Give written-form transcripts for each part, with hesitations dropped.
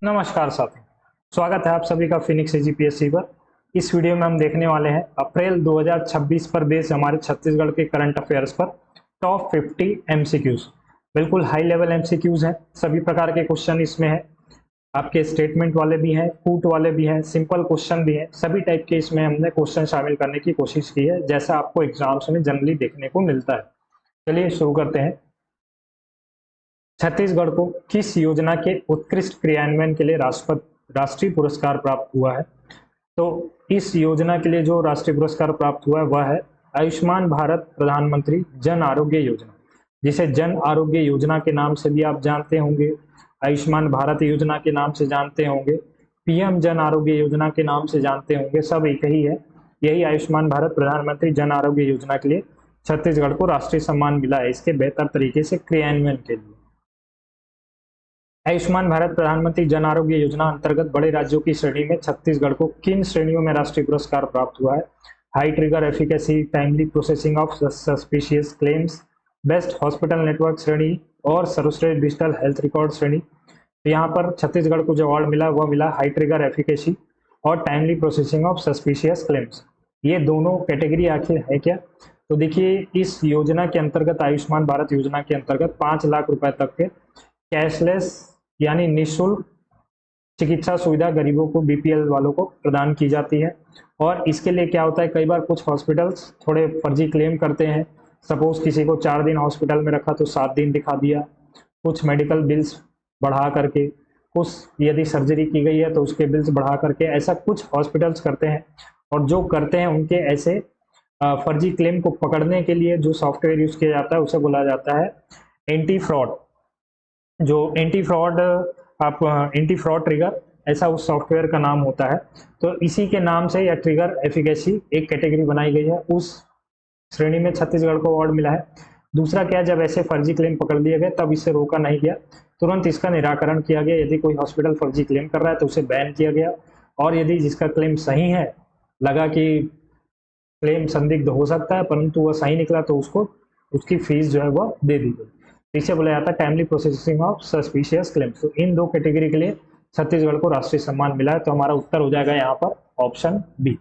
नमस्कार साथियों, स्वागत है आप सभी का फिनिक्स जीपीएससी पर। इस वीडियो में हम देखने वाले हैं अप्रैल 2026 पर बेस हमारे छत्तीसगढ़ के करंट अफेयर्स पर टॉप 50 एमसीक्यूज। बिल्कुल हाई लेवल एमसीक्यूज हैं, सभी प्रकार के क्वेश्चन इसमें हैं। आपके स्टेटमेंट वाले भी हैं, कूट वाले भी हैं, सिंपल क्वेश्चन भी हैं, सभी टाइप के इसमें हमने क्वेश्चन शामिल करने की कोशिश की है, जैसा आपको एग्जाम्स में जनरली देखने को मिलता है। चलिए शुरू करते हैं। छत्तीसगढ़ को किस योजना के उत्कृष्ट क्रियान्वयन के लिए राष्ट्रीय पुरस्कार प्राप्त हुआ है? तो इस योजना के लिए जो राष्ट्रीय पुरस्कार प्राप्त हुआ है वह है आयुष्मान भारत प्रधानमंत्री जन आरोग्य योजना, जिसे जन आरोग्य योजना के नाम से भी आप जानते होंगे, आयुष्मान भारत योजना के नाम से जानते होंगे, पीएम जन आरोग्य योजना के नाम से जानते होंगे, सब एक ही है। यही आयुष्मान भारत प्रधानमंत्री जन आरोग्य योजना के लिए छत्तीसगढ़ को राष्ट्रीय सम्मान मिला है, इसके बेहतर तरीके से क्रियान्वयन के लिए। आयुष्मान भारत प्रधानमंत्री जन आरोग्य योजना अंतर्गत बड़े राज्यों की श्रेणी में छत्तीसगढ़ को किन श्रेणियों में राष्ट्रीय पुरस्कार प्राप्त हुआ है? High trigger efficacy, timely processing of suspicious claims, best hospital network श्रेणी और सर्वश्रेष्ठ डिजिटल हेल्थ रिकॉर्ड श्रेणी। यहाँ पर छत्तीसगढ़ को जो अवार्ड मिला वह मिला हाई ट्रिगर एफिकेसी और timely processing of suspicious claims. ये दोनों कैटेगरी आखिर है क्या? तो देखिए, इस योजना के अंतर्गत, आयुष्मान भारत योजना के अंतर्गत 5 लाख रुपए तक के कैशलेस यानी निःशुल्क चिकित्सा सुविधा गरीबों को, बीपीएल वालों को प्रदान की जाती है। और इसके लिए क्या होता है, कई बार कुछ हॉस्पिटल्स थोड़े फर्जी क्लेम करते हैं। सपोज किसी को 4 दिन हॉस्पिटल में रखा तो 7 दिन दिखा दिया, कुछ मेडिकल बिल्स बढ़ा करके, कुछ यदि सर्जरी की गई है तो उसके बिल्स बढ़ा करके, ऐसा कुछ हॉस्पिटल्स करते हैं। और जो करते हैं उनके ऐसे फर्जी क्लेम को पकड़ने के लिए जो सॉफ्टवेयर यूज किया जाता है उसे बोला जाता है एंटी फ्रॉड। जो एंटी फ्रॉड ट्रिगर, ऐसा उस सॉफ्टवेयर का नाम होता है। तो इसी के नाम से या ट्रिगर एफिकेसी एक कैटेगरी बनाई गई है, उस श्रेणी में छत्तीसगढ़ को अवार्ड मिला है। दूसरा क्या, जब ऐसे फर्जी क्लेम पकड़ लिए गए तब इसे रोका नहीं गया, तुरंत इसका निराकरण किया गया। यदि कोई हॉस्पिटल फर्जी क्लेम कर रहा है तो उसे बैन किया गया, और यदि जिसका क्लेम सही है, लगा कि क्लेम संदिग्ध हो सकता है परंतु वह सही निकला, तो उसको उसकी फीस जो है वह दे दी गई। इसे बोला जाता है timely processing of suspicious claims. तो इन दो कैटेगरी के लिए छत्तीसगढ़ को राष्ट्रीय सम्मान मिला है, तो हमारा उत्तर हो जाएगा यहाँ पर ऑप्शन बी।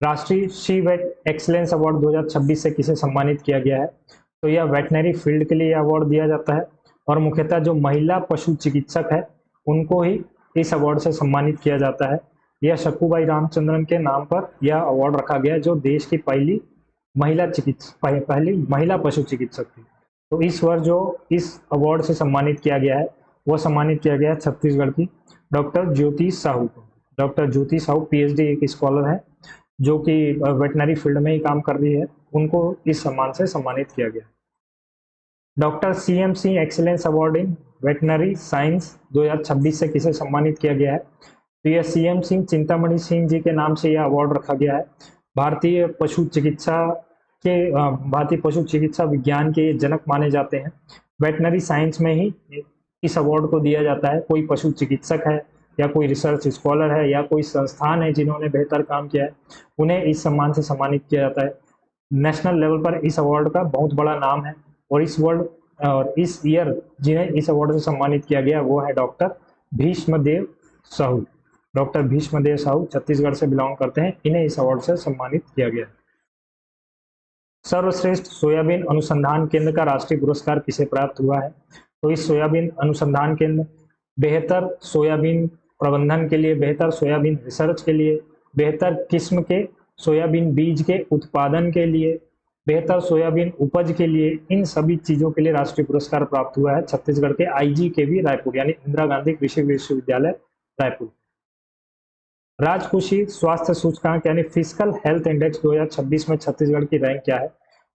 राष्ट्रीय शी वेट एक्सीलेंस अवार्ड 2026 से किसे सम्मानित किया गया है? तो यह वेटनरी फील्ड के लिए अवार्ड दिया जाता है, और मुख्यतः जो महिला पशु चिकित्सक है उनको ही इस अवार्ड से सम्मानित किया जाता है। यह शक्कुबाई रामचंद्रन के नाम पर यह अवार्ड रखा गया, जो देश की पहली महिला पशु चिकित्सक थी। तो इस वर्ष जो इस अवार्ड से सम्मानित किया गया है वह सम्मानित किया गया है छत्तीसगढ़ की डॉक्टर ज्योति साहू को। डॉक्टर ज्योति साहू पीएचडी एक स्कॉलर है जो कि वेटनरी फील्ड में ही काम कर रही है, उनको इस सम्मान से सम्मानित किया गया। Doctor CM Singh excellence award in veterinary science 2026 से किसे सम्मानित किया गया है? तो यह सीएम सिंह चिंतामणि सिंह जी के नाम से यह अवार्ड रखा गया है। भारतीय पशु चिकित्सा विज्ञान के जनक माने जाते हैं। वेटनरी साइंस में ही इस अवार्ड को दिया जाता है। कोई पशु चिकित्सक है या कोई रिसर्च स्कॉलर है या कोई संस्थान है जिन्होंने बेहतर काम किया है, उन्हें इस सम्मान से सम्मानित किया जाता है। नेशनल लेवल पर इस अवार्ड का बहुत बड़ा नाम है, और इस ईयर जिन्हें इस अवार्ड से सम्मानित किया गया वो है डॉक्टर भीष्मदेव साहू। डॉक्टर भीष्मदेव साहू छत्तीसगढ़ से बिलोंग करते हैं, इन्हें इस अवार्ड से सम्मानित किया गया। सर्वश्रेष्ठ सोयाबीन अनुसंधान केंद्र का राष्ट्रीय पुरस्कार किसे प्राप्त हुआ है? तो इस सोयाबीन अनुसंधान केंद्र बेहतर सोयाबीन प्रबंधन के लिए, बेहतर सोयाबीन रिसर्च के लिए, बेहतर किस्म के सोयाबीन बीज के उत्पादन के लिए, बेहतर सोयाबीन उपज के लिए, इन सभी चीजों के लिए राष्ट्रीय पुरस्कार प्राप्त हुआ है छत्तीसगढ़ के आईजीकेवी रायपुर यानी इंदिरा गांधी कृषि विश्वविद्यालय रायपुर। राजकोषीय स्वास्थ्य सूचकांक यानी फिजिकल हेल्थ इंडेक्स 2026 में छत्तीसगढ़ की रैंक क्या है?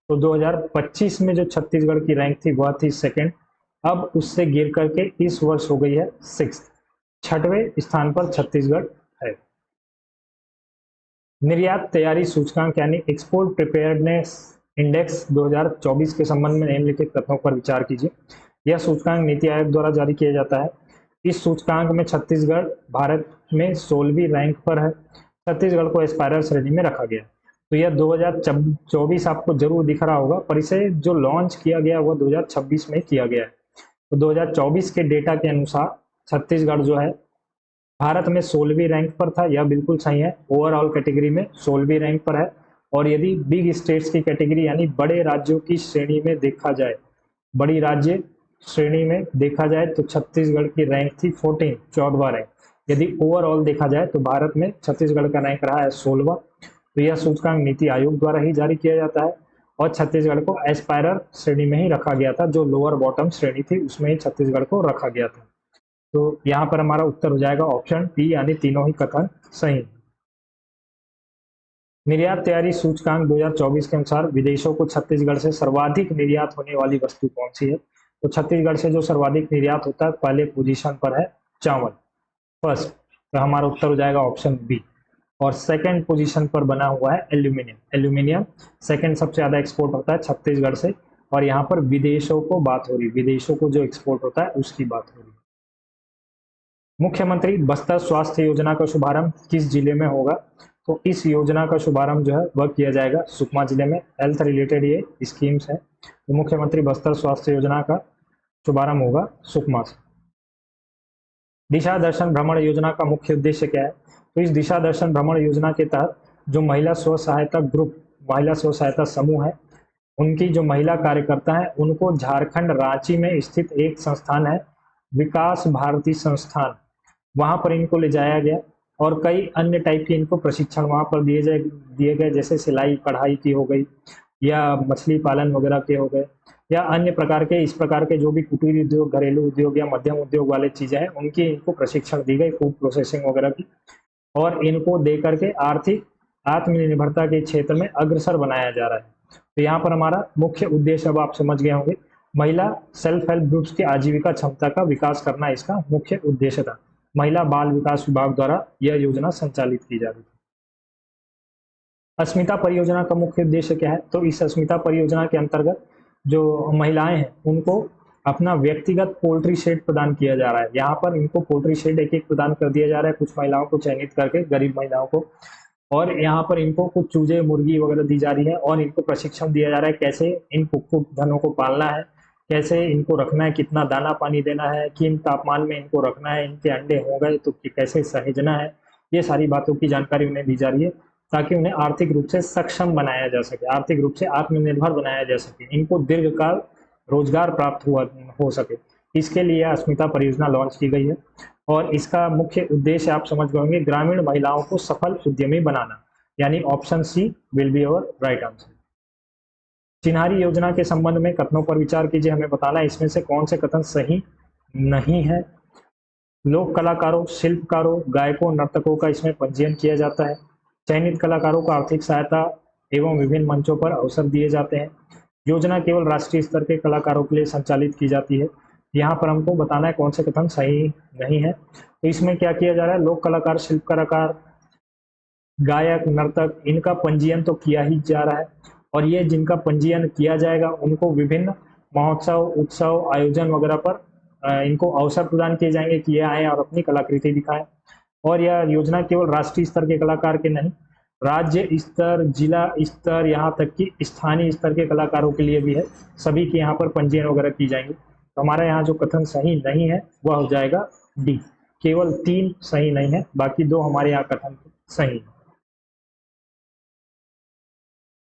तो 2025 में जो छत्तीसगढ़ की रैंक थी वह थी सेकंड, अब उससे गिर करके इस वर्ष हो गई है 6th, 6वें स्थान पर छत्तीसगढ़ है। निर्यात तैयारी सूचकांक यानी एक्सपोर्ट प्रिपेयर्डनेस इंडेक्स 2024 के संबंध में निम्नलिखित तथ्यों पर विचार कीजिए। यह सूचकांक नीति आयोग द्वारा जारी किया जाता है। इस सूचकांक में छत्तीसगढ़ भारत में 16वीं रैंक पर है। छत्तीसगढ़ को एस्पायरर श्रेणी में रखा गया। तो यह 2024 आपको जरूर दिख रहा होगा, पर इसे जो लॉन्च किया गया वह 2026 में किया गया है। तो 2024 के डेटा के अनुसार छत्तीसगढ़ जो है भारत में 16वीं रैंक पर था, यह बिल्कुल सही है। ओवरऑल कैटेगरी में 16वीं रैंक पर है। और यदि बिग स्टेट्स की कैटेगरी यानी बड़े राज्यों की श्रेणी में देखा जाए, बड़ी राज्य श्रेणी में देखा जाए तो छत्तीसगढ़ की रैंक थी 14, 14वां रैंक। यदि ओवरऑल देखा जाए तो भारत में छत्तीसगढ़ का रैंक रहा है 16वां। तो यह सूचकांक नीति आयोग द्वारा ही जारी किया जाता है और छत्तीसगढ़ को एस्पायरर श्रेणी में ही रखा गया था, जो लोअर बॉटम श्रेणी थी उसमें ही छत्तीसगढ़ को रखा गया था। तो यहाँ पर हमारा उत्तर हो जाएगा ऑप्शन डी, यानी तीनों ही कथन सही। निर्यात तैयारी सूचकांक 2024 के अनुसार विदेशों को छत्तीसगढ़ से सर्वाधिक निर्यात होने वाली वस्तु कौन सी है? तो छत्तीसगढ़ से जो सर्वाधिक निर्यात होता है पहले पोजीशन पर है चावल, फर्स्ट। तो हमारा उत्तर हो जाएगा ऑप्शन बी। और सेकंड पोजीशन पर बना हुआ है एल्यूमिनियम। एल्यूमिनियम सेकंड सबसे ज्यादा एक्सपोर्ट होता है छत्तीसगढ़ से। और यहाँ पर विदेशों को बात हो रही, विदेशों को जो एक्सपोर्ट होता है उसकी बात हो रही। मुख्यमंत्री बस्तर स्वास्थ्य योजना का शुभारंभ किस जिले में होगा? तो इस योजना का शुभारंभ जो है वह किया जाएगा सुकमा जिले में। हेल्थ रिलेटेड ये स्कीम्स है। तो मुख्यमंत्री बस्तर स्वास्थ्य योजना का शुभारंभ होगा सुकमा से। दिशा दर्शन भ्रमण योजना का मुख्य उद्देश्य क्या है? तो इस दिशा दर्शन भ्रमण योजना के तहत जो महिला स्व सहायता ग्रुप, महिला स्व सहायता समूह है, उनकी जो महिला कार्यकर्ता है उनको झारखंड रांची में स्थित एक संस्थान है विकास भारती संस्थान, वहां पर इनको ले जाया गया और कई अन्य टाइप के इनको प्रशिक्षण वहां पर दिए गए, जैसे सिलाई कढ़ाई की हो गई या मछली पालन वगैरह के हो गए या अन्य प्रकार के, इस प्रकार के जो भी कुटीर उद्योग, घरेलू उद्योग या मध्यम उद्योग वाले चीजें हैं उनकी इनको प्रशिक्षण दी गई, फूड प्रोसेसिंग वगैरह की। और इनको दे करके आर्थिक आत्मनिर्भरता के क्षेत्र में अग्रसर बनाया जा रहा है। तो यहाँ पर हमारा मुख्य उद्देश्य अब आप समझ गए होंगे, महिला सेल्फ हेल्प ग्रुप्स की आजीविका क्षमता का विकास करना इसका मुख्य उद्देश्य था। महिला बाल विकास विभाग द्वारा यह योजना संचालित की जा रही थी। अस्मिता परियोजना का मुख्य उद्देश्य क्या है? तो इस अस्मिता परियोजना के अंतर्गत जो महिलाएं हैं उनको अपना व्यक्तिगत पोल्ट्री शेड प्रदान किया जा रहा है। यहाँ पर इनको पोल्ट्री शेड एक एक प्रदान कर दिया जा रहा है, कुछ महिलाओं को चयनित करके, गरीब महिलाओं को। और यहाँ पर इनको कुछ चूजे मुर्गी वगैरह दी जा रही है और इनको प्रशिक्षण दिया जा रहा है कैसे इन कुक्कुट धनों को पालना है, कैसे इनको रखना है, कितना दाना पानी देना है, किन तापमान में इनको रखना है, इनके अंडे हो गए तो कैसे सहेजना है, ये सारी बातों की जानकारी उन्हें दी जा रही है ताकि उन्हें आर्थिक रूप से सक्षम बनाया जा सके, आर्थिक रूप से आत्मनिर्भर बनाया जा सके, इनको दीर्घकाल रोजगार प्राप्त हो सके। इसके लिए अस्मिता परियोजना लॉन्च की गई है और इसका मुख्य उद्देश्य आप समझ गए होंगे, ग्रामीण महिलाओं को सफल उद्यमी बनाना, यानी option C will be our right answer. Chinhari योजना के संबंध में कथनों पर विचार कीजिए, हमें बताना है इसमें से कौन से कथन सही नहीं है। लोक कलाकारों, शिल्पकारों, गायकों, नर्तकों का इसमें पंजीयन किया जाता है। चयनित कलाकारों को आर्थिक सहायता एवं विभिन्न मंचों पर अवसर दिए जाते हैं। योजना केवल राष्ट्रीय स्तर के कलाकारों के लिए संचालित की जाती है। यहाँ पर हमको बताना है कौन से कथन सही नहीं है। तो इसमें क्या किया जा रहा है, लोक कलाकार, शिल्प कलाकार, गायक, नर्तक, इनका पंजीयन तो किया ही जा रहा है और ये जिनका पंजीयन किया जाएगा उनको विभिन्न महोत्सव, उत्सव, आयोजन वगैरह पर इनको अवसर प्रदान किए जाएंगे कि ये आए और अपनी कलाकृति दिखाएं। और यह योजना केवल राष्ट्रीय स्तर के कलाकार के नहीं, राज्य स्तर, जिला स्तर, यहाँ तक कि स्थानीय स्तर के कलाकारों के लिए भी है। सभी की यहाँ पर पंजीयन वगैरह की जाएंगी। तो हमारा यहाँ जो कथन सही नहीं है वह हो जाएगा डी। केवल 3 सही नहीं है, बाकी 2 हमारे यहाँ कथन सही है।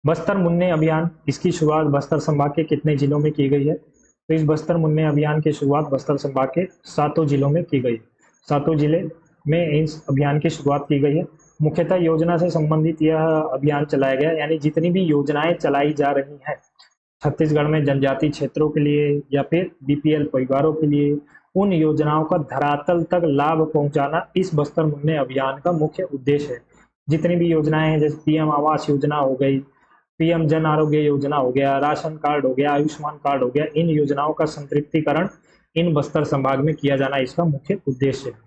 बस्तर मुन्ने अभियान, इसकी शुरुआत बस्तर संभाग के कितने जिलों में की गई है? तो इस बस्तर मुन्ने अभियान की शुरुआत बस्तर संभाग के 7 जिलों में की गई। 7 जिले में इस अभियान की शुरुआत की गई है। मुख्यतः योजना से संबंधित यह अभियान चलाया गया, यानी जितनी भी योजनाएं चलाई जा रही हैं छत्तीसगढ़ में जनजाति क्षेत्रों के लिए या फिर बीपीएल परिवारों के लिए, उन योजनाओं का धरातल तक लाभ पहुंचाना इस बस्तर मुन्ने अभियान का मुख्य उद्देश्य है। जितनी भी योजनाएं हैं, जैसे पीएम आवास योजना हो गई, पीएम जन आरोग्य योजना हो गया, राशन कार्ड हो गया, आयुष्मान कार्ड हो गया, इन योजनाओं का संतृप्तिकरण इन बस्तर संभाग में किया जाना इसका मुख्य उद्देश्य है।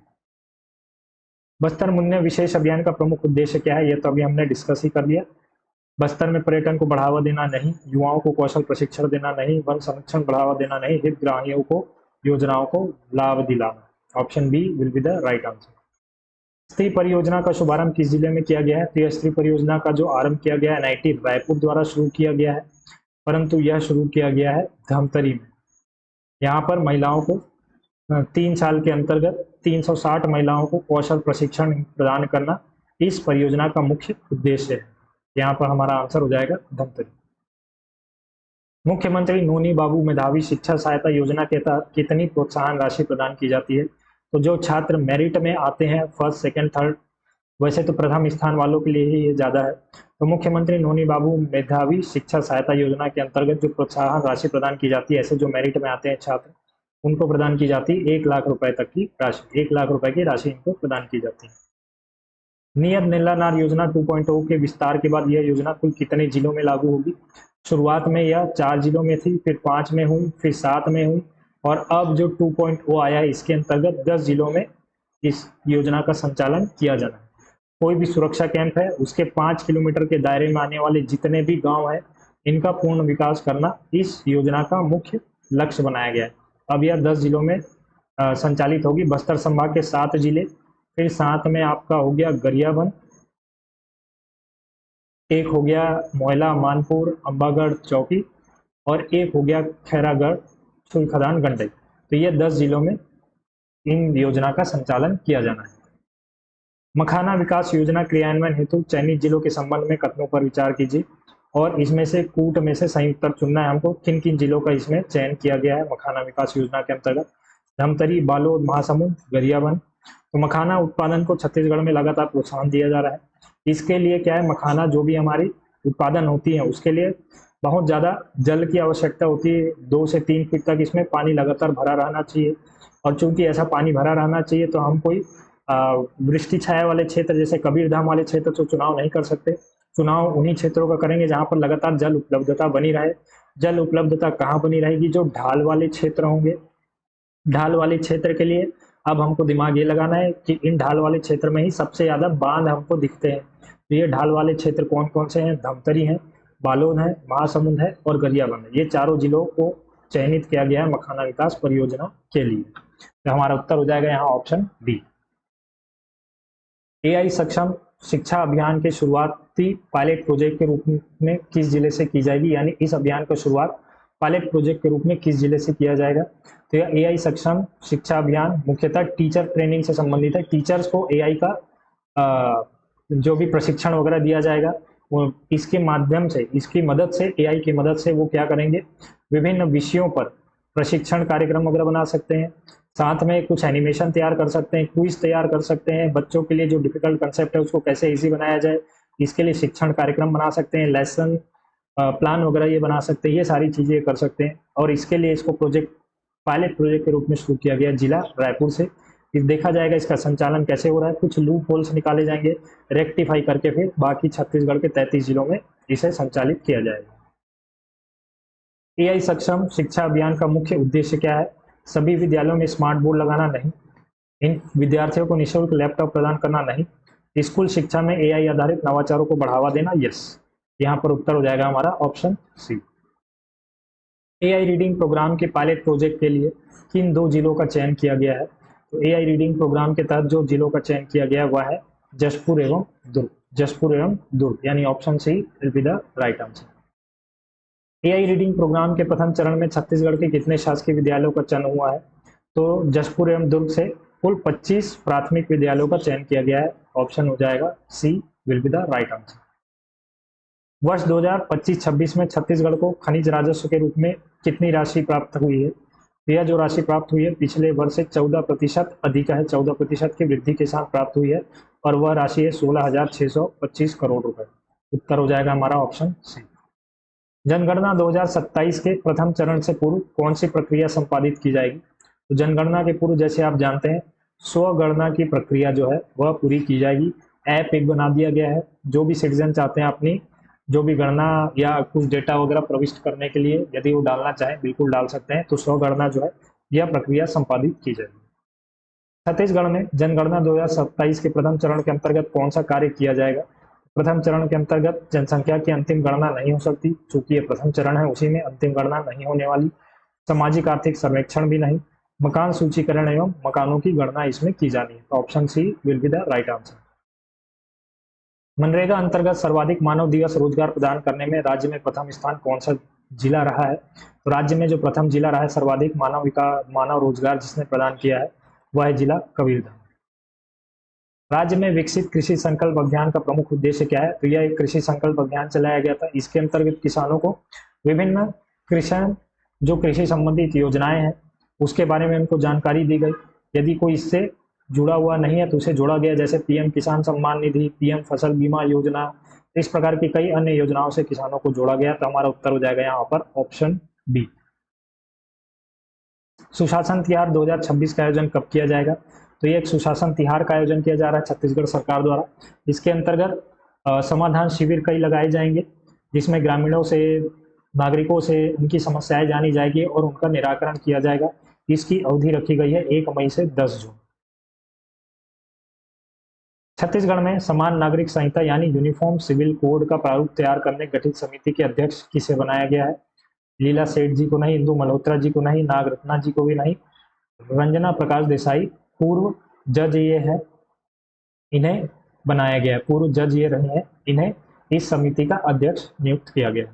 बस्तर मुन्ने विशेष अभियान का प्रमुख उद्देश्य क्या है, यह तो अभी हमने डिस्कस ही कर लिया। बस्तर में पर्यटन को बढ़ावा देना नहीं, युवाओं को कौशल प्रशिक्षण देना नहीं, वन संरक्षण बढ़ावा देना नहीं, हितग्राहियों को योजनाओं को लाभ दिलाना। Option B will be the right answer. स्त्री परियोजना का शुभारंभ किस जिले में किया गया है? तो यह स्त्री परियोजना का जो आरंभ किया गया है एनआईटी रायपुर द्वारा शुरू किया गया है, परंतु यह शुरू किया गया है धमतरी में। यहाँ पर महिलाओं को 3 साल के अंतर्गत 360 महिलाओं को कौशल प्रशिक्षण प्रदान करना इस परियोजना का मुख्य उद्देश्य है। यहाँ पर हमारा आंसर हो जाएगा धमतरी। मुख्यमंत्री नोनी बाबू मेधावी शिक्षा सहायता योजना के तहत कितनी प्रोत्साहन राशि प्रदान की जाती है? तो जो छात्र मेरिट में आते हैं फर्स्ट सेकंड थर्ड, वैसे तो प्रथम स्थान वालों के लिए ही ये ज़्यादा है, तो मुख्यमंत्री नोनी बाबू मेधावी शिक्षा सहायता योजना के अंतर्गत जो प्रोत्साहन राशि प्रदान की जाती है, ऐसे जो मेरिट में आते हैं छात्र, उनको प्रदान की जाती है 1 लाख रुपए तक की राशि, 1 लाख रुपए की राशि इनको प्रदान की जाती है। नियत नीलानार योजना 2.0 के विस्तार के बाद यह योजना कुल कितने जिलों में लागू होगी? शुरुआत में यह 4 जिलों में थी, फिर 5 में हुई, फिर 7 में हुई, और अब जो 2.0 आया है इसके अंतर्गत 10 जिलों में इस योजना का संचालन किया जाना है। कोई भी सुरक्षा कैंप है उसके 5 किलोमीटर के दायरे में आने वाले जितने भी गांव हैं, इनका पूर्ण विकास करना इस योजना का मुख्य लक्ष्य बनाया गया है। अब यह 10 जिलों में संचालित होगी। बस्तर संभाग के 7 जिले, फिर 7 में आपका हो गया गरियाबंद, एक हो गया मोहला मानपुर अंबागढ़ चौकी, और एक हो गया खैरागढ़ सुलखदान गंडक। तो ये 10 जिलों में इन योजना का संचालन किया जाना है। मखाना विकास योजना क्रियान्वयन हेतु चयनित जिलों के संबंध में कथनों पर विचार कीजिए, और इसमें से कूट में से सही उत्तर चुनना है हमको। किन किन जिलों का इसमें चयन किया गया है मखाना विकास योजना के अंतर्गत? धमतरी, बालोद, महासमुंद, गरियाबंद। तो मखाना उत्पादन को छत्तीसगढ़ में लगातार प्रोत्साहन दिया जा रहा है। इसके लिए क्या है, मखाना जो भी हमारी उत्पादन होती है उसके लिए बहुत ज़्यादा जल की आवश्यकता होती है। 2 से 3 फीट तक इसमें पानी लगातार भरा रहना चाहिए, और चूंकि ऐसा पानी भरा रहना चाहिए तो हम कोई वृष्टि छाया वाले क्षेत्र जैसे कबीरधाम वाले क्षेत्र तो चुनाव नहीं कर सकते। चुनाव उन्हीं क्षेत्रों का करेंगे जहाँ पर लगातार जल उपलब्धता बनी रहे। जल उपलब्धता कहाँ बनी रहेगी? जो ढाल वाले क्षेत्र होंगे। ढाल वाले क्षेत्र के लिए अब हमको दिमाग ये लगाना है कि इन ढाल वाले क्षेत्र में ही सबसे ज़्यादा बांध हमको दिखते हैं। तो ये ढाल वाले क्षेत्र कौन कौन से हैं? धमतरी है, बालोद है, महासमुंद है और गरियाबंद है। ये चारों जिलों को चयनित किया गया है मखाना विकास परियोजना के लिए। तो हमारा उत्तर हो जाएगा यहाँ ऑप्शन बी। AI सक्षम शिक्षा अभियान के शुरुआती पायलट प्रोजेक्ट के रूप में किस जिले से की जाएगी? यानी इस अभियान का शुरुआत पायलट प्रोजेक्ट के रूप में किस जिले से किया जाएगा? तो यह AI सक्षम शिक्षा अभियान मुख्यतः टीचर ट्रेनिंग से संबंधित है। टीचर्स को AI का जो भी प्रशिक्षण वगैरह दिया जाएगा वो इसके माध्यम से, इसकी मदद से, AI की मदद से वो क्या करेंगे, विभिन्न विषयों पर प्रशिक्षण कार्यक्रम वगैरह बना सकते हैं। साथ में कुछ एनिमेशन तैयार कर सकते हैं, क्विज तैयार कर सकते हैं, बच्चों के लिए जो डिफिकल्ट कंसेप्ट है उसको कैसे इजी बनाया जाए इसके लिए शिक्षण कार्यक्रम बना सकते हैं, लेसन प्लान वगैरह ये बना सकते हैं, ये सारी चीज़ें कर सकते हैं। और इसके लिए इसको पायलट प्रोजेक्ट के रूप में शुरू किया गया जिला रायपुर से। देखा जाएगा इसका संचालन कैसे हो रहा है, कुछ लूप होल्स निकाले जाएंगे, रेक्टिफाई करके फिर बाकी छत्तीसगढ़ के 33 जिलों में इसे संचालित किया जाएगा। AI सक्षम शिक्षा अभियान का मुख्य उद्देश्य क्या है? सभी विद्यालयों में स्मार्ट बोर्ड लगाना नहीं, इन विद्यार्थियों को निःशुल्क लैपटॉप प्रदान करना नहीं, स्कूल शिक्षा में AI आधारित नवाचारों को बढ़ावा देना, यस। यहाँ पर उत्तर हो जाएगा हमारा option C. AI reading programme के पायलट प्रोजेक्ट के लिए किन 2 जिलों का चयन किया गया है? तो AI रीडिंग प्रोग्राम के तहत जो जिलों का चयन किया गया है वह है जशपुर एवं दुर्ग। जशपुर एवं दुर्ग, यानी option C will be the right answer. AI reading programme के प्रथम चरण में छत्तीसगढ़ के कितने शासकीय विद्यालयों का चयन हुआ है? तो जशपुर एवं दुर्ग से कुल 25 प्राथमिक विद्यालयों का चयन किया गया है। ऑप्शन हो जाएगा C will be the right answer. वर्ष 2025-26 में छत्तीसगढ़ को खनिज राजस्व के रूप में कितनी राशि प्राप्त हुई है? यह जो राशि प्राप्त हुई है पिछले वर्ष से 14% अधिक है, 14% की वृद्धि के साथ प्राप्त हुई है, और वह राशि है 16,625 करोड़ रुपए। उत्तर हो जाएगा हमारा ऑप्शन सी। जनगणना 2027 के प्रथम चरण से पूर्व कौन सी प्रक्रिया संपादित की जाएगी? तो जनगणना के पूर्व जैसे आप जानते हैं स्वगणना की प्रक्रिया जो है वह पूरी की जाएगी। ऐप एक बना दिया गया है, जो भी सिटीजन चाहते हैं अपनी जो भी गणना या कुछ डेटा वगैरह प्रविष्ट करने के लिए यदि वो डालना चाहें बिल्कुल डाल सकते हैं। तो स्वगणना जो है यह प्रक्रिया संपादित की जाएगी। छत्तीसगढ़ में जनगणना 2027 के प्रथम चरण के अंतर्गत कौन सा कार्य किया जाएगा? प्रथम चरण के अंतर्गत जनसंख्या की अंतिम गणना नहीं हो सकती, चूंकि ये प्रथम चरण है उसी में अंतिम गणना नहीं होने वाली। सामाजिक आर्थिक सर्वेक्षण भी नहीं। मकान सूचीकरण एवं मकानों की गणना इसमें की जानी है। तो option C will be the right answer. MNREGA अंतर्गत सर्वाधिक मानव दिवस रोजगार प्रदान करने में राज्य में प्रथम स्थान कौन सा जिला रहा है, तो राज्य में जो प्रथम जिला रहा है सर्वाधिक मानव रोजगार जिसने प्रदान किया है वह है जिला कबीरधाम। राज्य में विकसित कृषि संकल्प अभियान का प्रमुख उद्देश्य क्या है? तो यह एक कृषि संकल्प अभियान चलाया गया था। इसके अंतर्गत किसानों को विभिन्न कृषि संबंधित योजनाएं हैं उसके बारे में उनको जानकारी दी गई। यदि कोई इससे जुड़ा हुआ नहीं है तो उसे जोड़ा गया, जैसे पीएम किसान सम्मान निधि, पीएम फसल बीमा योजना, इस प्रकार की कई अन्य योजनाओं से किसानों को जोड़ा गया। तो हमारा उत्तर हो जाएगा यहाँ पर ऑप्शन बी। सुशासन तिहार 2026 का आयोजन कब किया जाएगा? तो ये एक सुशासन तिहार का आयोजन किया जा रहा है छत्तीसगढ़ सरकार द्वारा। इसके अंतर्गत समाधान शिविर कई लगाए जाएंगे जिसमें ग्रामीणों से, नागरिकों से उनकी समस्याएं जानी जाएगी और उनका निराकरण किया जाएगा। इसकी अवधि रखी गई है 1 मई से 10 जून। छत्तीसगढ़ में समान नागरिक संहिता यानी यूनिफॉर्म सिविल कोड का प्रारूप तैयार करने गठित समिति के अध्यक्ष किसे बनाया गया है? लीला सेठ जी को नहीं, इंदु मल्होत्रा जी को नहीं, नागरत्ना जी को भी नहीं, रंजना प्रकाश देसाई पूर्व जज ये है, इन्हें बनाया गया है। पूर्व जज ये रहे हैं, इन्हें इस समिति का अध्यक्ष नियुक्त किया गया।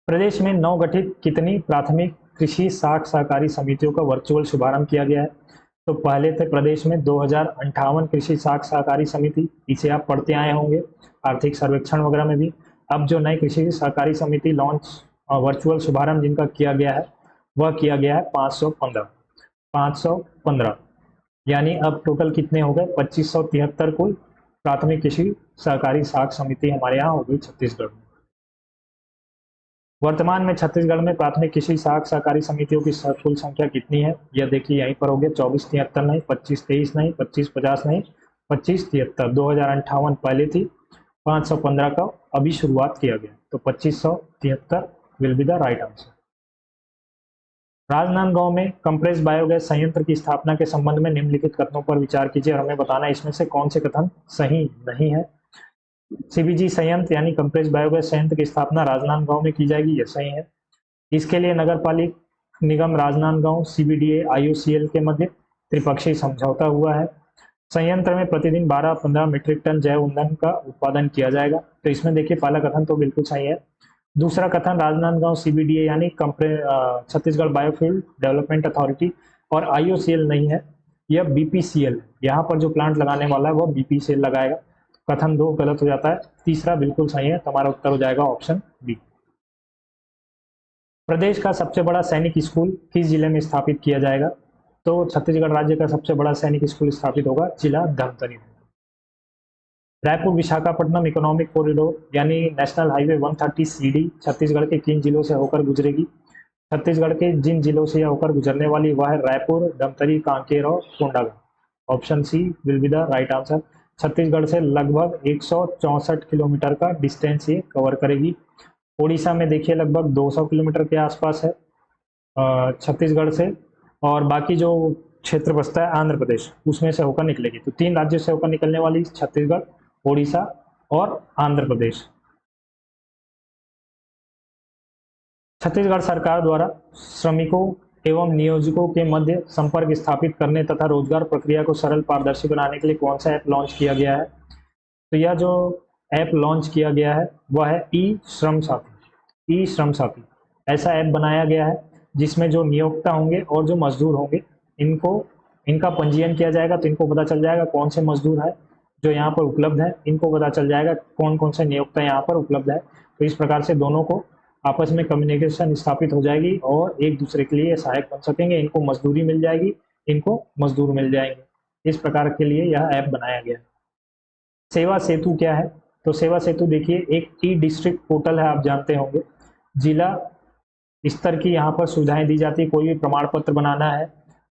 प्रदेश में नवगठित कितनी प्राथमिक कृषि साख सहकारी समितियों का वर्चुअल शुभारंभ किया गया है? तो पहले थे प्रदेश में 2058 कृषि साख सहकारी समिति, इसे आप पढ़ते आए होंगे आर्थिक सर्वेक्षण वगैरह में भी। अब जो नई कृषि सहकारी समिति लॉन्च वर्चुअल शुभारंभ जिनका किया गया है वह किया गया है 515, यानी अब टोटल कितने हो गए? 2573 कुल प्राथमिक कृषि सहकारी साख समिति हमारे यहाँ हो गई छत्तीसगढ़ में। वर्तमान में छत्तीसगढ़ में प्राथमिक कृषि साख सहकारी समितियों की कुल संख्या कितनी है? यह देखिए यहीं पर हो गया 2473 नहीं, 2523 नहीं, 2550 नहीं, 2573। 2058 पहले थी, 515 का अभी शुरुआत किया गया, तो 2573 will be the right answer. Rajnandgaon में कंप्रेस बायोगैस संयंत्र की स्थापना के संबंध में निम्नलिखित कथनों पर विचार कीजिए और हमें बताना इसमें से कौन से कथन सही नहीं है। सीबीजी संयंत्र यानी कंप्रेस बायोगैस संयंत्र की स्थापना राजनांदगांव में की जाएगी, यह सही है। इसके लिए नगर पालिक निगम राजनांदगांव, सीबीडीए, आईओसीएल के मध्य त्रिपक्षीय समझौता हुआ है। संयंत्र में प्रतिदिन 12-15 मीट्रिक टन जैव ईंधन का उत्पादन किया जाएगा, तो इसमें देखिए पहला कथन तो बिल्कुल सही है। दूसरा कथन राजनांदगांव सीबीडीए यानी छत्तीसगढ़ बायोफ्यूल डेवलपमेंट अथॉरिटी और आईओसीएल नहीं है, यह बीपीसीएल, यहाँ पर जो प्लांट लगाने वाला है वह बीपीसीएल लगाएगा। कथन 2 गलत हो जाता है, तीसरा बिल्कुल सही है, तो हमारा उत्तर हो जाएगा ऑप्शन बी। प्रदेश का सबसे बड़ा सैनिक स्कूल किस जिले में स्थापित किया जाएगा? तो छत्तीसगढ़ राज्य का सबसे बड़ा सैनिक स्कूल स्थापित होगा जिला धमतरी में। रायपुर विशाखापट्टनम इकोनॉमिक कॉरिडोर यानी नेशनल हाईवे 130 सीडी छत्तीसगढ़ के किन जिलों से होकर गुजरेगी? छत्तीसगढ़ के जिन जिलों से यह होकर गुजरने वाली वह है रायपुर, धमतरी, कांकेर और Kondagaon. Option C will be the right answer. Chhattisgarh से लगभग 164 किलोमीटर का डिस्टेंस ये कवर करेगी। उड़ीसा में देखिए लगभग 200 किलोमीटर के आसपास है छत्तीसगढ़ से, और बाकी जो क्षेत्र बचता है आंध्र प्रदेश उसमें से होकर निकलेगी। तो 3 राज्यों से होकर निकलने वाली छत्तीसगढ़, उड़ीसा और आंध्र प्रदेश। छत्तीसगढ़ सरकार द्वारा श्रमिकों एवं नियोजकों के मध्य संपर्क स्थापित करने तथा रोजगार प्रक्रिया को सरल पारदर्शी बनाने के लिए कौन सा ऐप लॉन्च किया गया है? तो यह जो ऐप लॉन्च किया गया है वह है ई श्रम साथी। ई श्रम साथी ऐसा ऐप बनाया गया है जिसमें जो नियोक्ता होंगे और जो मजदूर होंगे इनका पंजीयन किया जाएगा, तो इनको पता चल जाएगा कौन से मजदूर है जो यहाँ पर उपलब्ध है, इनको पता चल जाएगा कौन कौन से नियोक्ता यहाँ पर उपलब्ध है। तो इस प्रकार से दोनों को आपस में कम्युनिकेशन स्थापित हो जाएगी और एक दूसरे के लिए सहायक बन सकेंगे। इनको मजदूरी मिल जाएगी, इनको मजदूर मिल जाएंगे। इस प्रकार के लिए यह ऐप बनाया गया। सेवा सेतु क्या है? तो सेवा सेतु देखिए एक ई डिस्ट्रिक्ट पोर्टल है, आप जानते होंगे। जिला स्तर की यहाँ पर सुविधाएं दी जाती है, कोई भी प्रमाण पत्र बनाना है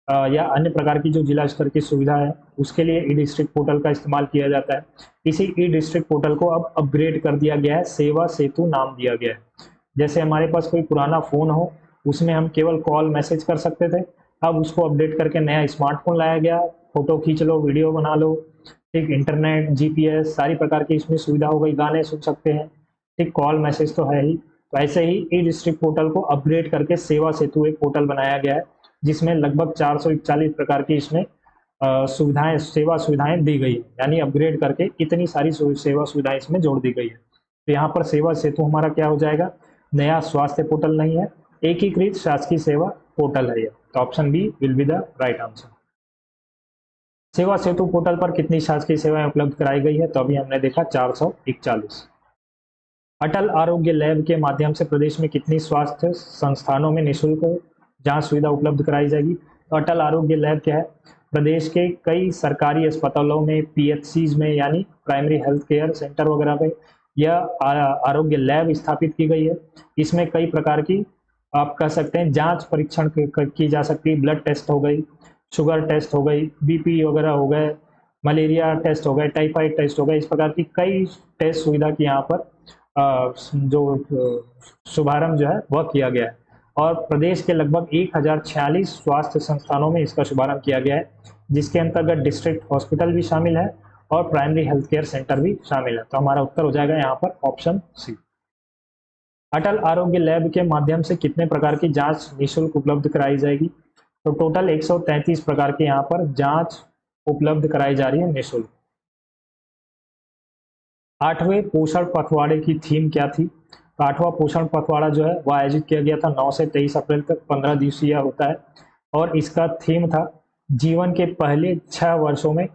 या अन्य प्रकार की जो जिला स्तर की सुविधा है उसके लिए ई डिस्ट्रिक्ट पोर्टल का इस्तेमाल किया जाता है। इसी ई डिस्ट्रिक्ट पोर्टल को अब अपग्रेड कर दिया गया है, सेवा सेतु नाम दिया गया है। जैसे हमारे पास कोई पुराना फ़ोन हो उसमें हम केवल कॉल मैसेज कर सकते थे, अब उसको अपडेट करके नया स्मार्टफोन लाया गया, फोटो खींच लो, वीडियो बना लो, ठीक, इंटरनेट, जीपीएस सारी प्रकार की इसमें सुविधा हो गई, गाने सुन सकते हैं, ठीक, कॉल मैसेज तो है ही। तो ऐसे ही ई डिस्ट्रिक्ट पोर्टल को अपग्रेड करके सेवा सेतु एक पोर्टल बनाया गया है जिसमें लगभग 441 प्रकार की इसमें सेवा सुविधाएं दी गई है, यानी अपग्रेड करके इतनी सारी सेवा सुविधाएं इसमें जोड़ दी गई है। तो यहाँ पर सेवा सेतु हमारा क्या हो जाएगा, नया स्वास्थ्य पोर्टल नहीं है, एकीकृत शासकीय सेवा पोर्टल है ये। तो option B will be the right answer. Seva Setu portal पर कितनी शासकीय सेवाएं उपलब्ध कराई गई है, तो अभी हमने देखा 441। अटल आरोग्य लैब के माध्यम से प्रदेश में कितनी स्वास्थ्य संस्थानों में निःशुल्क जांच सुविधा उपलब्ध कराई जाएगी। तो अटल आरोग्य लैब क्या है, प्रदेश के कई सरकारी अस्पतालों में, पीएचसीज में यानी प्राइमरी हेल्थ केयर सेंटर वगैरह पे यह आरोग्य लैब स्थापित की गई है। इसमें कई प्रकार की आप कह सकते हैं जांच परीक्षण की जा सकती है, ब्लड टेस्ट हो गई, शुगर टेस्ट हो गई, बीपी वगैरह हो गए, मलेरिया टेस्ट हो गए, टाइफाइड टेस्ट हो गए, इस प्रकार की कई टेस्ट सुविधा की यहाँ पर जो शुभारंभ जो है वह किया गया है। और प्रदेश के लगभग 1046 स्वास्थ्य संस्थानों में इसका शुभारंभ किया गया है, जिसके अंतर्गत डिस्ट्रिक्ट हॉस्पिटल भी शामिल है और प्राइमरी हेल्थ केयर सेंटर भी शामिल है। तो हमारा उत्तर हो जाएगा यहाँ पर ऑप्शन सी। अटल आरोग्य लैब के माध्यम से कितने प्रकार की जांच निःशुल्क उपलब्ध कराई जाएगी, तो टोटल 133 प्रकार की यहाँ पर जांच उपलब्ध कराई जा रही है निःशुल्क। 8वें पोषण पखवाड़े की थीम क्या थी, तो 8वां पोषण पखवाड़ा जो है वह आयोजित किया गया था 9 से 23 अप्रैल तक, 15 दिवसीय होता है और इसका थीम था जीवन के पहले 6 वर्षों में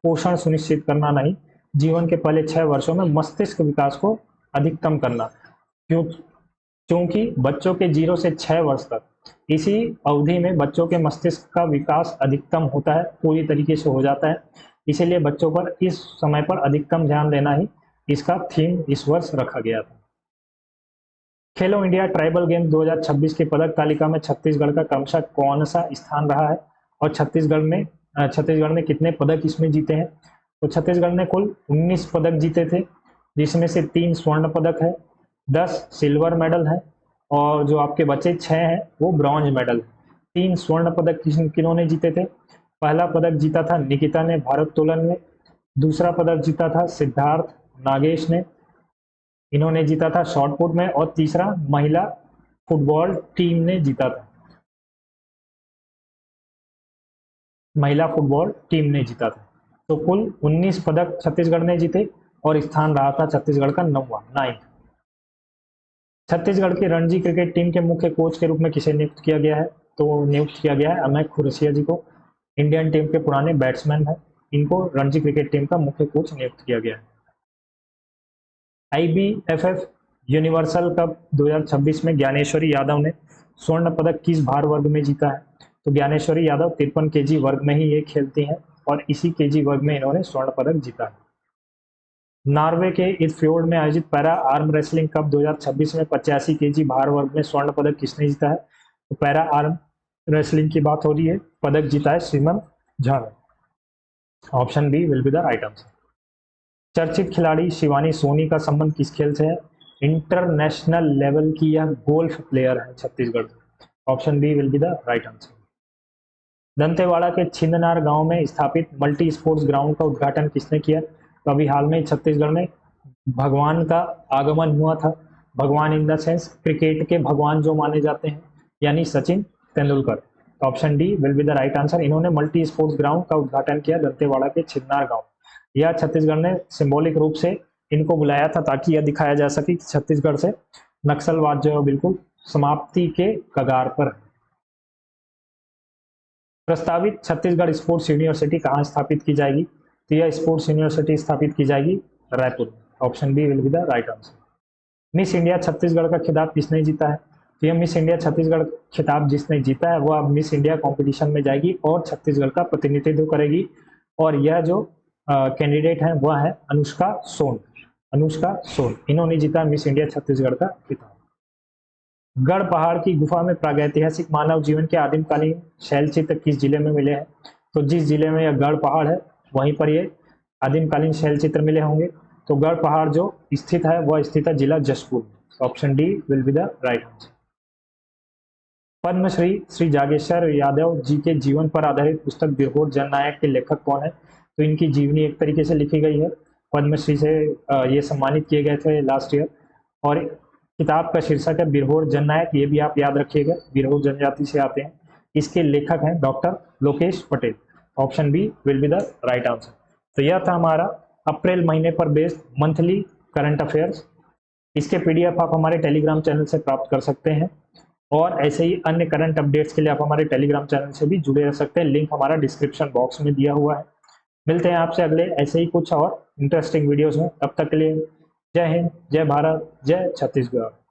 पोषण सुनिश्चित करना नहीं, जीवन के पहले 6 वर्षों में मस्तिष्क विकास को अधिकतम करना। क्योंकि बच्चों के 0 से 6 वर्ष तक इसी अवधि में बच्चों के मस्तिष्क का विकास अधिकतम होता है, पूरी तरीके से हो जाता है, इसीलिए बच्चों पर इस समय पर अधिकतम ध्यान देना ही इसका थीम इस वर्ष रखा गया था। खेलो इंडिया ट्राइबल गेम 2026 की पदक तालिका में छत्तीसगढ़ का क्रमशः कौन सा स्थान रहा है और छत्तीसगढ़ ने कितने पदक इसमें जीते हैं, तो छत्तीसगढ़ ने कुल 19 पदक जीते थे, जिसमें से 3 स्वर्ण पदक है, 10 सिल्वर मेडल है और जो आपके बचे 6 हैं वो ब्रॉन्ज मेडल। 3 स्वर्ण पदक किन्होंने जीते थे, पहला पदक जीता था निकिता ने भारोत्तोलन में, दूसरा पदक जीता था सिद्धार्थ नागेश ने, इन्होंने जीता था शॉटपुट में, और तीसरा महिला फुटबॉल टीम ने जीता था, महिला फुटबॉल टीम ने जीता था। तो कुल 19 पदक छत्तीसगढ़ ने जीते और स्थान रहा था छत्तीसगढ़ का 9वां। छत्तीसगढ़ की रणजी क्रिकेट टीम के मुख्य कोच के रूप में किसे नियुक्त किया गया है, तो नियुक्त किया गया है अमय खुरसिया जी को। इंडियन टीम के पुराने बैट्समैन हैं, इनको रणजी क्रिकेट टीम का मुख्य कोच नियुक्त किया गया है। IBFF यूनिवर्सल कप 2026 में ज्ञानेश्वरी यादव ने स्वर्ण पदक किस भार वर्ग में जीता है, तो ज्ञानेश्वरी यादव 53 kg वर्ग में ही ये खेलती हैं और इसी kg वर्ग में इन्होंने स्वर्ण पदक जीता है। नॉर्वे के इथफ्योर्ड में आयोजित पैरा आर्म रेसलिंग कप 2026 में 85 kg भार वर्ग में स्वर्ण पदक किसने जीता है, तो पैरा आर्म रेसलिंग की बात हो रही है, पदक जीता है सीमन झा ने। Option B will be the right answer. चर्चित खिलाड़ी शिवानी सोनी का संबंध किस खेल से है, इंटरनेशनल लेवल की यह गोल्फ प्लेयर है Chhattisgarh. Option B will be the right answer. Dantewada के छिंदनार गांव में स्थापित मल्टी स्पोर्ट्स ग्राउंड का उद्घाटन किसने किया, तो अभी हाल में छत्तीसगढ़ में भगवान का आगमन हुआ था, भगवान इन द सेंस क्रिकेट के भगवान जो माने जाते हैं, यानी Sachin Tendulkar. Option D will be the right answer. इन्होंने मल्टी स्पोर्ट्स ग्राउंड का उद्घाटन किया दंतेवाड़ा के छिंदनार गांव। यह छत्तीसगढ़ ने सिंबॉलिक रूप से इनको बुलाया था ताकि यह दिखाया जा सके कि छत्तीसगढ़ से नक्सलवाद जो है बिल्कुल समाप्ति के कगार पर है। प्रस्तावित छत्तीसगढ़ स्पोर्ट्स यूनिवर्सिटी कहाँ स्थापित की जाएगी, तो यह स्पोर्ट्स यूनिवर्सिटी स्थापित की जाएगी Raipur. Option B will be the right answer. Miss India Chhattisgarh का खिताब किसने जीता है, तो यह मिस इंडिया छत्तीसगढ़ खिताब जिसने जीता है वह अब मिस इंडिया कंपटीशन में जाएगी और छत्तीसगढ़ का प्रतिनिधित्व करेगी, और यह जो कैंडिडेट है वह है अनुष्का सोन। इन्होंने जीता मिस इंडिया छत्तीसगढ़ का खिताब। गढ़ पहाड़ की गुफा में प्रागैतिहासिक मानव जीवन के आदिमकालीन शैल चित्र किस जिले में मिले हैं, तो जिस जिले में यह गढ़ पहाड़ है वहीं पर ये आदिमकालीन शैल चित्र मिले होंगे। तो गढ़ पहाड़ जो स्थित है वह स्थित है जिला Jashpur. Option D will be the right answer. Padmashri Shri Jageshwar Yadav ji के जीवन पर आधारित पुस्तक बिरहोर जननायक के लेखक कौन है, तो इनकी जीवनी एक तरीके से लिखी गई है, पद्मश्री से ये सम्मानित किए गए थे लास्ट ईयर, और किताब का शीर्षक है बिरहोर जननायक। ये भी आप याद रखिएगा, बिरहोर जनजाति से आते हैं। इसके लेखक हैं doctor Lokesh Patel. Option B will be the right answer. तो यह था हमारा अप्रैल महीने पर बेस्ड मंथली करंट अफेयर्स। इसके PDF आप हमारे टेलीग्राम चैनल से प्राप्त कर सकते हैं और ऐसे ही अन्य करंट अपडेट्स के लिए आप हमारे टेलीग्राम चैनल से भी जुड़े रह सकते हैं। लिंक हमारा डिस्क्रिप्शन बॉक्स में दिया हुआ है। मिलते हैं आपसे अगले ऐसे ही कुछ और इंटरेस्टिंग वीडियोस में। तब तक के लिए जय हिंद, जय भारत, जय छत्तीसगढ़।